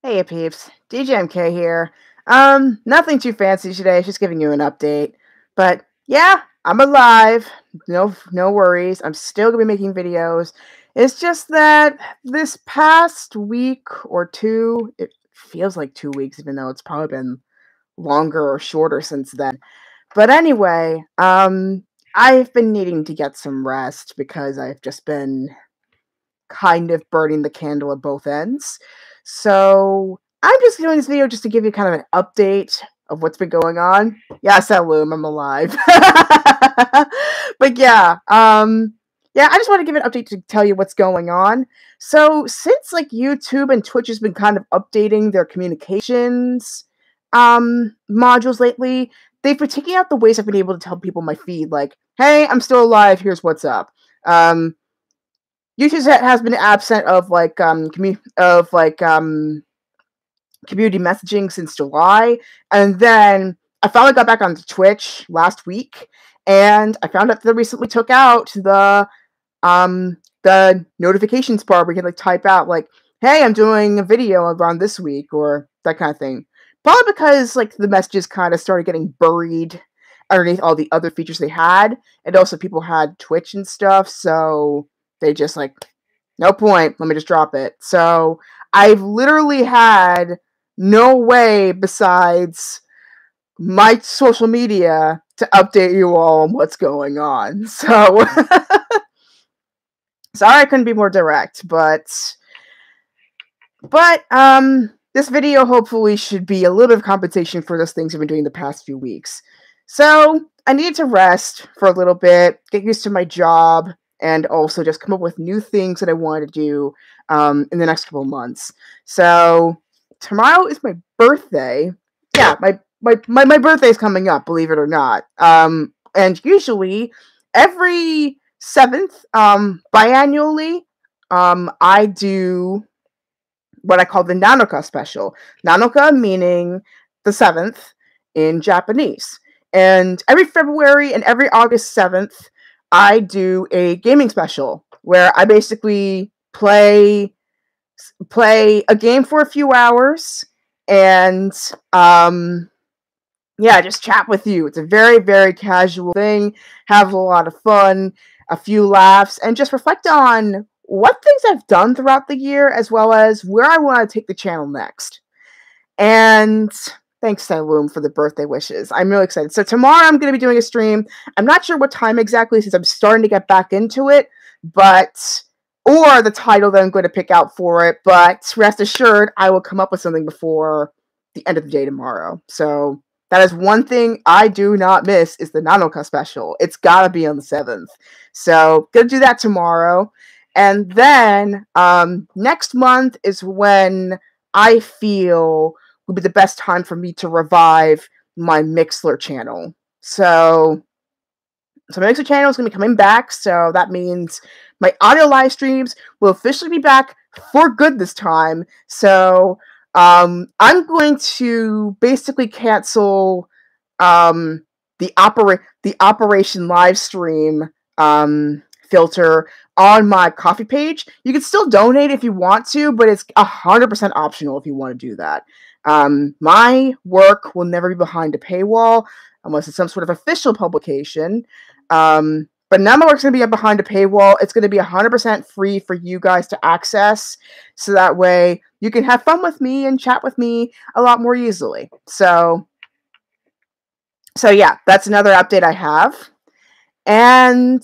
Hey peeps, DJMK here. Nothing too fancy today, just giving you an update. But yeah, I'm alive. No worries. I'm still gonna be making videos. It's just that this past week or two, it feels like 2 weeks, even though it's probably been longer or shorter since then. But anyway, I've been needing to get some rest because I've just been kind of burning the candle at both ends. So I'm just doing this video just to give you kind of an update of what's been going on. Yeah, Saloom, I'm alive. But yeah, I just want to give an update to tell you what's going on. So since like YouTube and Twitch has been kind of updating their communications modules lately, they've been taking out the ways I've been able to tell people in my feed, like, hey, I'm still alive, here's what's up. YouTube has been absent of community messaging since July, and then I finally got back onto Twitch last week, and I found out that they recently took out the notifications bar where you can like type out like, "Hey, I'm doing a video around this week" or that kind of thing. Probably because like the messages kind of started getting buried underneath all the other features they had, and also people had Twitch and stuff, so they just like, no point, let me just drop it. So I've literally had no way besides my social media to update you all on what's going on. So sorry I couldn't be more direct, but this video hopefully should be a little bit of compensation for those things I've been doing the past few weeks. So I needed to rest for a little bit, get used to my job, and also just come up with new things that I wanted to do in the next couple of months. So tomorrow is my birthday. Yeah, my birthday is coming up, believe it or not. And usually every 7th, biannually, I do what I call the Nanoka special. Nanoka meaning the 7th in Japanese. And every February and every August 7th, I do a gaming special where I basically play a game for a few hours and yeah, just chat with you. It's a very, very casual thing, have a lot of fun, a few laughs, and just reflect on what things I've done throughout the year, as well as where I want to take the channel next. And thanks, Saloom, for the birthday wishes. I'm really excited. So tomorrow I'm going to be doing a stream. I'm not sure what time exactly since I'm starting to get back into it, or the title that I'm going to pick out for it, but rest assured, I will come up with something before the end of the day tomorrow. So that is one thing I do not miss is the Nanoka special. It's got to be on the 7th. So gonna do that tomorrow. And then next month is when I feel would be the best time for me to revive my Mixler channel. So my Mixer channel is going to be coming back, so that means my audio live streams will officially be back for good this time. So I'm going to basically cancel the Operation live stream filter on my Coffee page. You can still donate if you want to, but it's 100% optional if you want to do that. My work will never be behind a paywall unless it's some sort of official publication. But none of my work's going to be behind a paywall. It's going to be 100% free for you guys to access, so that way you can have fun with me and chat with me a lot more easily. So yeah, that's another update I have. And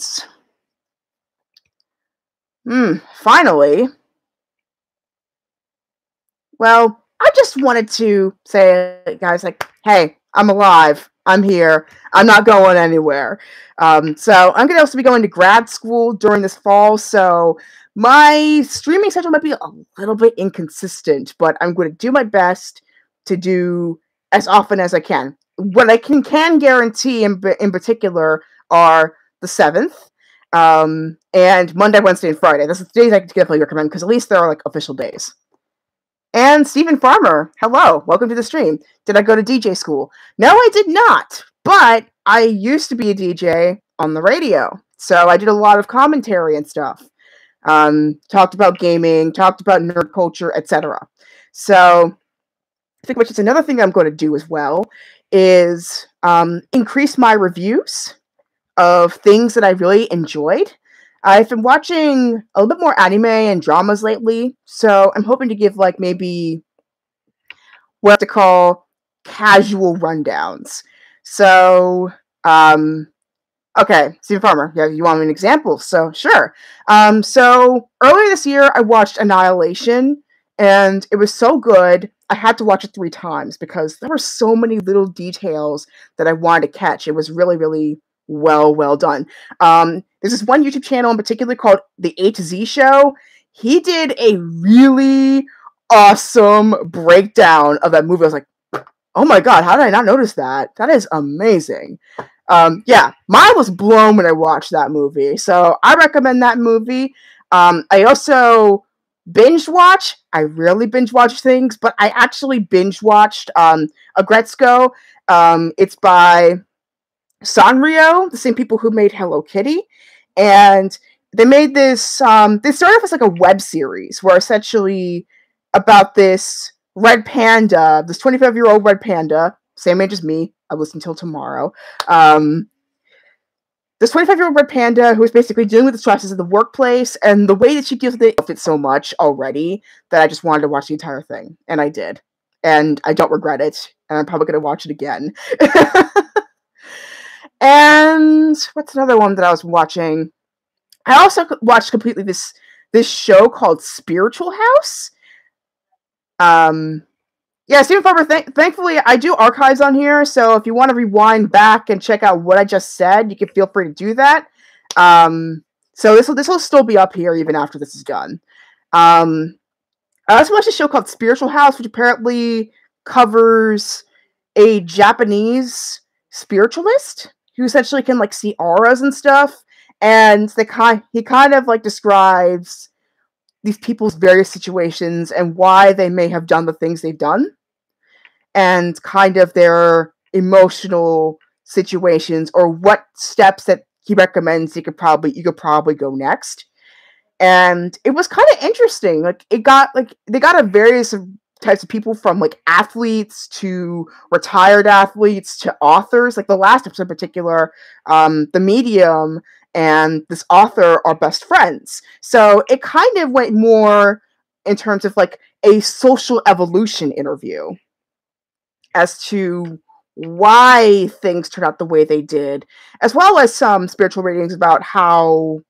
finally, well, I just wanted to say, guys, like, hey, I'm alive. I'm here. I'm not going anywhere. So I'm going to also be going to grad school during this fall, so my streaming schedule might be a little bit inconsistent, but I'm going to do my best to do as often as I can. What I can guarantee in particular are the 7th, and Monday, Wednesday, and Friday. Those are the days I can definitely recommend, because at least there are like official days. And Stephen Farmer, hello, welcome to the stream. Did I go to DJ school? No, I did not, but I used to be a DJ on the radio, so I did a lot of commentary and stuff. Talked about gaming, talked about nerd culture, etc. So I think which is another thing I'm going to do as well is increase my reviews of things that I really enjoyed. I've been watching a little bit more anime and dramas lately, so I'm hoping to give like maybe what I have to call casual rundowns. So, okay, Stephen Farmer, yeah, you want an example? So, sure. So earlier this year, I watched Annihilation, and it was so good. I had to watch it 3 times because there were so many little details that I wanted to catch. It was really, really well done. There's this one YouTube channel in particular called The A to Z Show. He did a really awesome breakdown of that movie. I was like, oh my god, how did I not notice that? That is amazing. Yeah, mine was blown when I watched that movie. So I recommend that movie. I also binge watch. I rarely binge watch things, but I actually binge watched Agretzko. It's by Sanrio, the same people who made Hello Kitty, and they made this. They started off as like a web series where essentially about this red panda, this 25-year-old red panda, same age as me. I listen till tomorrow. This 25-year-old red panda who is basically dealing with the stresses of the workplace, and the way that she deals with it, it so much already that I just wanted to watch the entire thing, and I did, and I don't regret it, and I'm probably gonna watch it again. And what's another one that I was watching? I also watched completely this show called Spiritual House. Yeah, Stephen Farmer, thankfully, I do archives on here, so if you want to rewind back and check out what I just said, you can feel free to do that. So this will still be up here even after this is done. I also watched a show called Spiritual House, which apparently covers a Japanese spiritualist who essentially can like see auras and stuff, and he kind of like describes these people's various situations and why they may have done the things they've done, and kind of their emotional situations or what steps that he recommends you could probably go next. And it was kind of interesting. Like they got a various types of people, from like athletes to retired athletes to authors. Like the last episode in particular, the medium and this author are best friends. So it kind of went more in terms of like a social evolution interview as to why things turned out the way they did, as well as some spiritual readings about how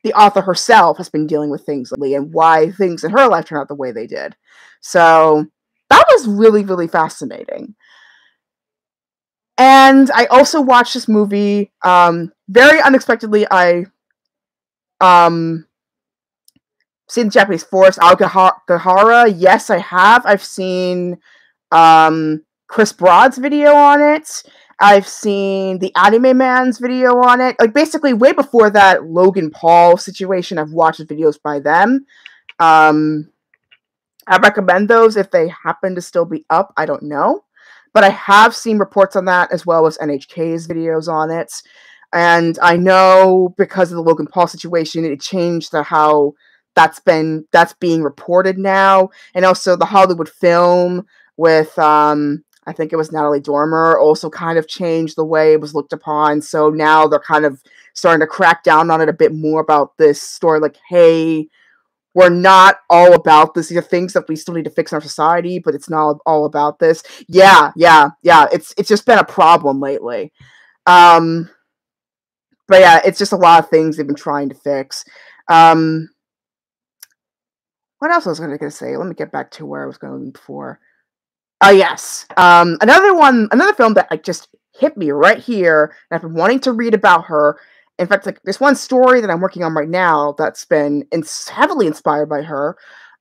the author herself has been dealing with things lately and why things in her life turned out the way they did. So that was really, really fascinating. And I also watched this movie very unexpectedly. I seen the Japanese Forest, Agahara. Yes, I have. I've seen Chris Broad's video on it. I've seen the Anime Man's video on it. Like basically way before that Logan Paul situation, I've watched videos by them. I recommend those if they happen to still be up. I don't know. But I have seen reports on that as well as NHK's videos on it. And I know because of the Logan Paul situation, it changed how that's being reported now. And also the Hollywood film with I think it was Natalie Dormer also kind of changed the way it was looked upon. So now they're kind of starting to crack down on it a bit more about this story. Like, hey, we're not all about this. These are things that we still need to fix in our society, but it's not all about this. Yeah. It's just been a problem lately. But yeah, it's just a lot of things they've been trying to fix. What else was I going to say? Let me get back to where I was going before. Oh yes, another film that like just hit me right here, and I've been wanting to read about her. In fact, like there's one story that I'm working on right now that's been heavily inspired by her.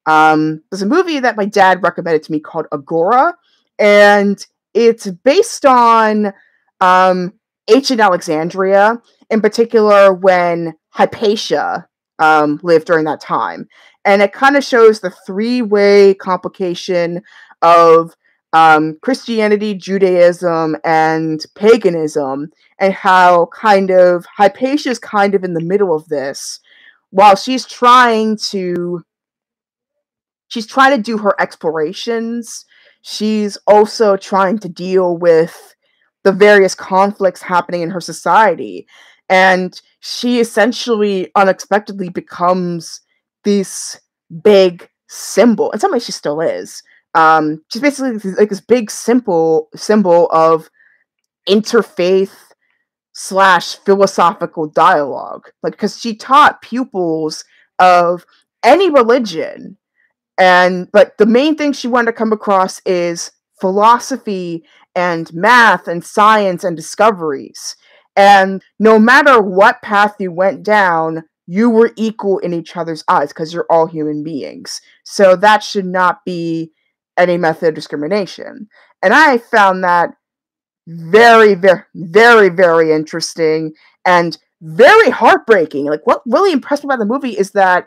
There's a movie that my dad recommended to me called Agora, and it's based on ancient Alexandria, in particular when Hypatia lived during that time, and it kind of shows the three-way complication of Christianity, Judaism, and paganism, and how kind of Hypatia is kind of in the middle of this, while she's trying to she's trying to do her explorations. She's also trying to deal with the various conflicts happening in her society. And she essentially unexpectedly becomes this big symbol. In some ways, she still is. She's basically like this big symbol of interfaith slash philosophical dialogue. Like, because she taught pupils of any religion, but the main thing she wanted to come across is philosophy and math and science and discoveries. And no matter what path you went down, you were equal in each other's eyes because you're all human beings. So that should not be any method of discrimination. And I found that very, very, very, very interesting and very heartbreaking. Like, what really impressed me about the movie is that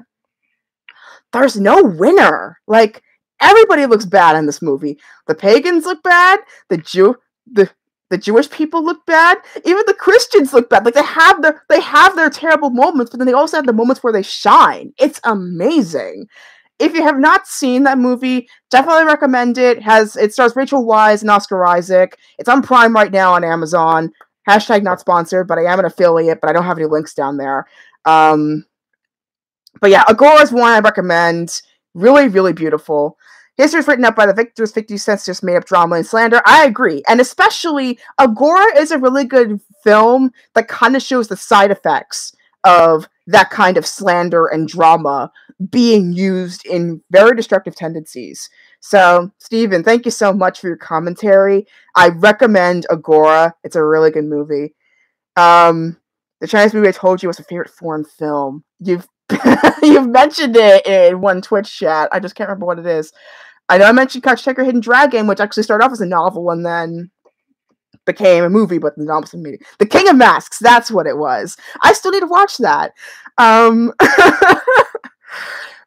there's no winner. Like, everybody looks bad in this movie. The pagans look bad. The Jewish people look bad. Even the Christians look bad. Like, they have their terrible moments, but then they also have the moments where they shine. It's amazing. If you have not seen that movie, definitely recommend it. It stars Rachel Weisz and Oscar Isaac. It's on Prime right now on Amazon. Hashtag not sponsored, but I am an affiliate, but I don't have any links down there. But yeah, Agora is one I recommend. Really, really beautiful. History is written up by the victors, 50 cents just made up drama and slander. I agree. And especially, Agora is a really good film that kind of shows the side effects of that kind of slander and drama being used in very destructive tendencies. So, Steven, thank you so much for your commentary. I recommend Agora. It's a really good movie. The Chinese movie I told you was a favorite foreign film. You've mentioned it in one Twitch chat. I just can't remember what it is. I know I mentioned Couch Checker Hidden Dragon, which actually started off as a novel and then became a movie, but the novel's a movie. The King of Masks, that's what it was. I still need to watch that.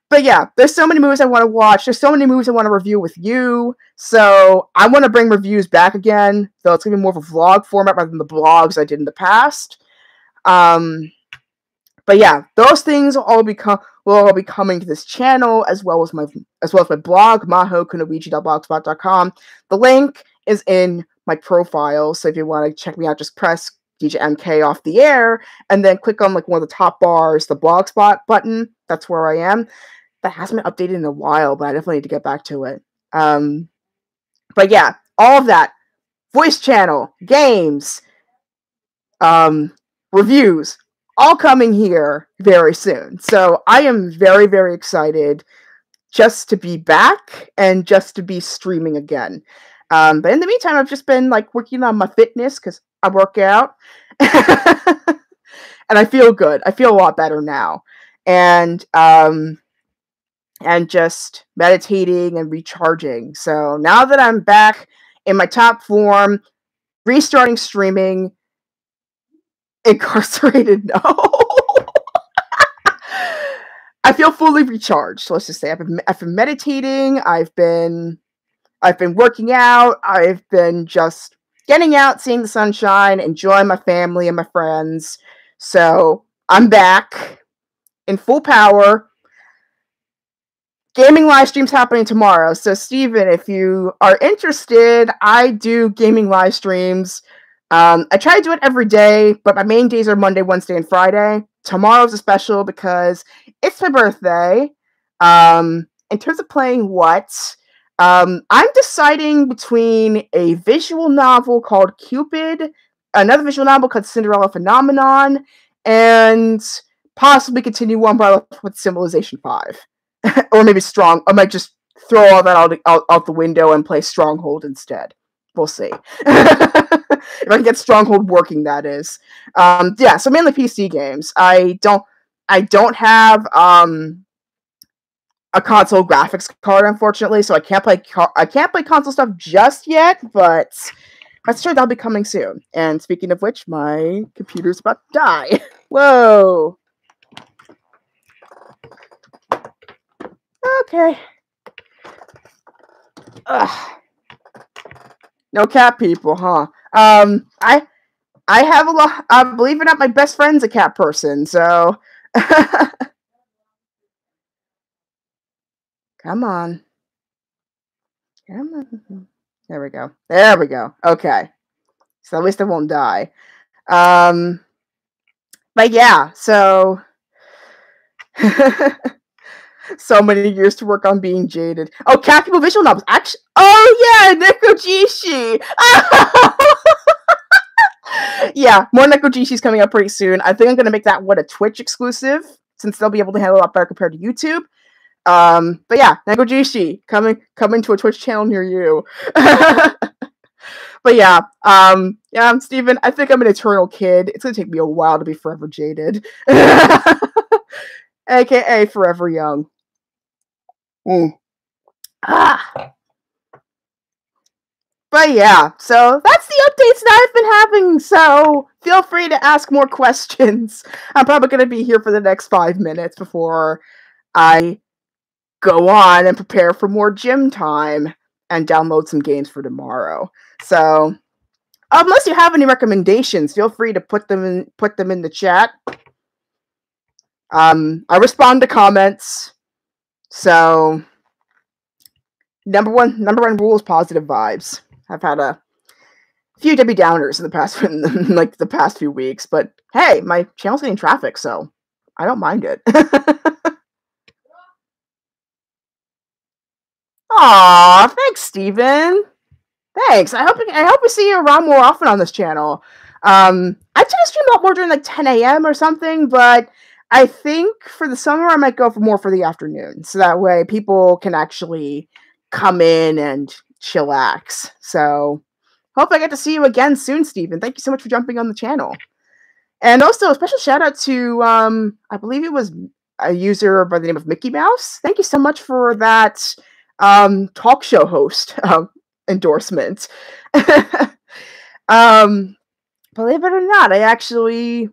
But yeah, there's so many movies I want to watch. There's so many movies I want to review with you. So I want to bring reviews back again, though it's going to be more of a vlog format rather than the blogs I did in the past. But yeah, those things will all be coming to this channel, as well as my blog, mahokunoichi.blogspot.com. The link is in my profile, so if you want to check me out, just press DJ MK off the air, and then click on like one of the top bars, the blogspot button. That's where I am. That hasn't been updated in a while, but I definitely need to get back to it. But yeah, all of that, voice channel, games, reviews, all coming here very soon. So I am very, very excited just to be back and just to be streaming again. But in the meantime, I've just been like working on my fitness because I work out. And I feel good. I feel a lot better now. And just meditating and recharging. So now that I'm back in my top form, restarting streaming, incarcerated, no. I feel fully recharged, let's just say. I've been meditating, I've been working out, I've been just getting out, seeing the sunshine, enjoying my family and my friends. So I'm back in full power. Gaming live streams happening tomorrow. So Steven, if you are interested, I do gaming live streams. I try to do it every day, but my main days are Monday, Wednesday, and Friday. Tomorrow's a special because it's my birthday. In terms of playing what, I'm deciding between a visual novel called Cupid, another visual novel called Cinderella Phenomenon, and possibly continue on with Civilization 5. Or maybe I might just throw all that out the window and play Stronghold instead. We'll see. If I can get Stronghold working, that is. Yeah, so mainly PC games. I don't have a console graphics card, unfortunately, so I can't play console stuff just yet, but I'm sure that'll be coming soon. And speaking of which, my computer's about to die. Whoa. Okay. Ugh. No cat people, huh? I have a lot. Believe it or not, my best friend's a cat person, so. Come on. Come on. There we go. There we go. Okay. So at least I won't die. But yeah, so so many years to work on being jaded. Oh, Kakimo visual novels. Actually, oh yeah, Nekojishi. Yeah, more Nekojishi's coming up pretty soon. I think I'm gonna make that a Twitch exclusive since they'll be able to handle it a lot better compared to YouTube. But yeah, Nekojishi coming to a Twitch channel near you. But yeah, Steven, I think I'm an eternal kid. It's gonna take me a while to be forever jaded. AKA forever young. Ah. But yeah, so that's the updates that I've been having, so feel free to ask more questions. I'm probably going to be here for the next 5 minutes before I go on and prepare for more gym time and download some games for tomorrow. So, unless you have any recommendations, feel free to put them in the chat. I respond to comments, so number one rule is positive vibes. I've had a few Debbie Downers in the past few weeks, but hey, my channel's getting traffic, so I don't mind it. Aw, thanks, Steven. Thanks. I hope we see you around more often on this channel. I tend to stream a lot more during like 10 a.m. or something, but I think for the summer I might go for the afternoon, so that way people can actually come in and chillax. So hope I get to see you again soon, Steven. Thank you so much for jumping on the channel. And also a special shout out to I believe it was a user by the name of Mickey Mouse. Thank you so much for that talk show host endorsement. Believe it or not, I actually,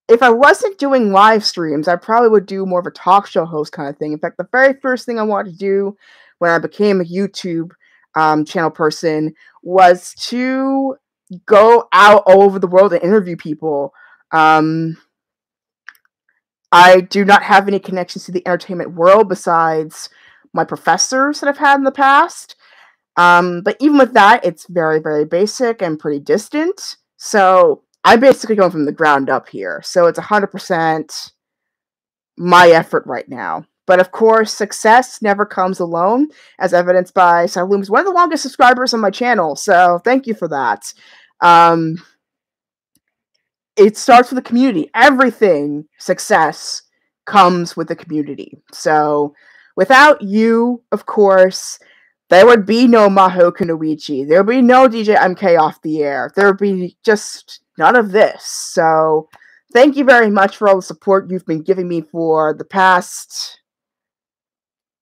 if I wasn't doing live streams, I probably would do more of a talk show host kind of thing. In fact, the very first thing I wanted to do when I became a YouTube channel person was to go out all over the world and interview people. I do not have any connections to the entertainment world besides my professors that I've had in the past. But even with that, it's very, very basic and pretty distant. So I'm basically going from the ground up here. So it's 100% my effort right now. But of course, success never comes alone, as evidenced by Salum, who's one of the longest subscribers on my channel. So thank you for that. It starts with the community. Everything success comes with the community. So without you, of course, there would be no Maho Kunoichi. There would be no DJ MK off the air. There would be just none of this. So thank you very much for all the support you've been giving me for the past,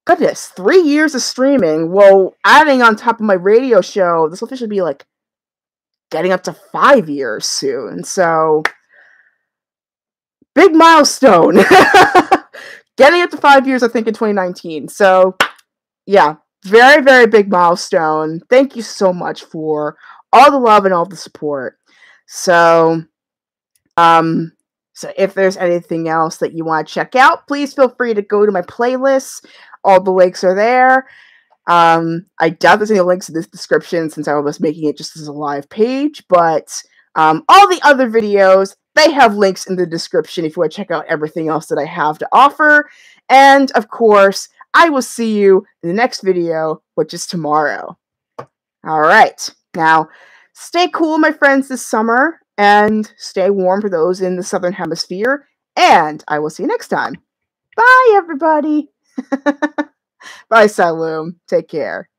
goodness, 3 years of streaming. Well, adding on top of my radio show, this will officially be like getting up to 5 years soon. So big milestone. Getting up to 5 years, I think, in 2019. So yeah, very, very big milestone. Thank you so much for all the love and all the support. So, so if there's anything else that you want to check out, please feel free to go to my playlist. All the links are there. I doubt there's any links in this description since I was making it just as a live page, but all the other videos, they have links in the description if you want to check out everything else that I have to offer. And of course, I will see you in the next video, which is tomorrow. All right. Now, stay cool, my friends, this summer, and stay warm for those in the Southern Hemisphere. And I will see you next time. Bye, everybody. Bye, Salum. Take care.